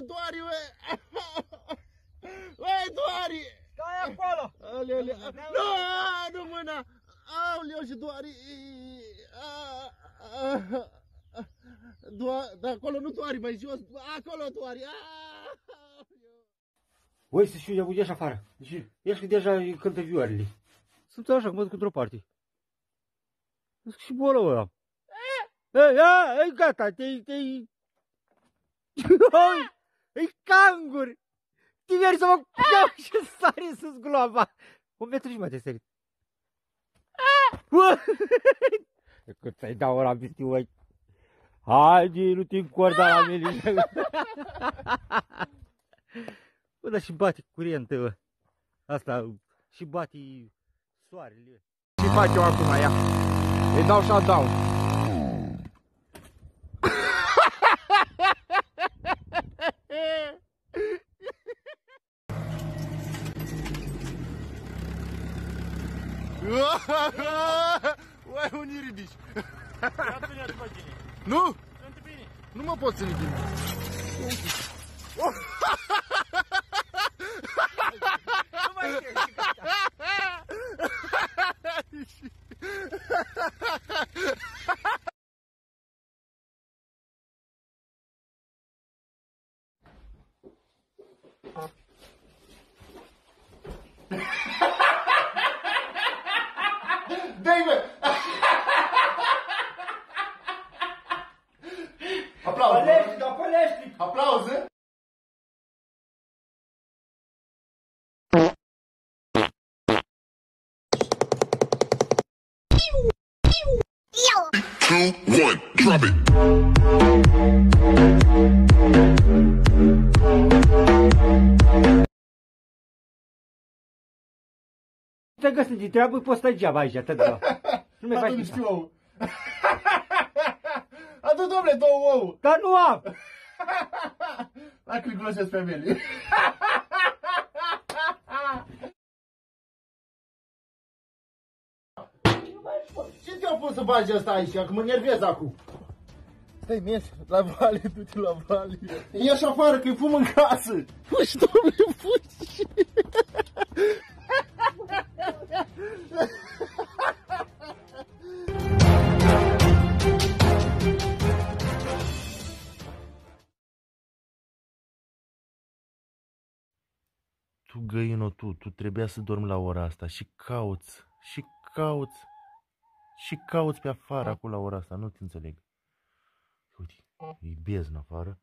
Doari, ue! Ue, Doari! Stai acolo! Alele, nu mâna! Aoleu, și Doari! Dar acolo nu Doari, mai jos! Acolo Doari! Oi, să știu, ia ieși afară. Ieși că deja cântă vioarele. Sunt așa, cum mă într-o parte. Și bolă ăla. Ei, gata, te-i... E cangur! Te mergi să mă iau și sari sus gloaba. 1,5 m te sărit. Cât să-i dau ăla peste oi. Haide, nu te încorda la mine. Bă, dar și bate curentă. Asta, și bate soarele. Ce fac eu acum, ia? Îi dau shutdown. Uai, unii ridici. Nu? Nu mă pot ține bine. Nu mai știu. Dai, bă! Aplauze! Pălești, dar pălești! Aplauze! Two, one, drop it. Te găsit de treabă, poți stai geaba aici, atât de la. Nu mai faci Atunci nimic. știu ou. Adu, domnule, 2 ou. Dar nu am! Dacă îl glosesc pe mele. Ce te-au pus să bagi asta aici? Că mă nervez acum. Stai, mergi la vale, du-te la vale. Ieși afară că-i fum în casă. Fugi, domnule, fugi. Tu, găino, tu trebuia să dormi la ora asta și cauți pe afară acolo la ora asta, nu te înțeleg. Uite, e beznă afară.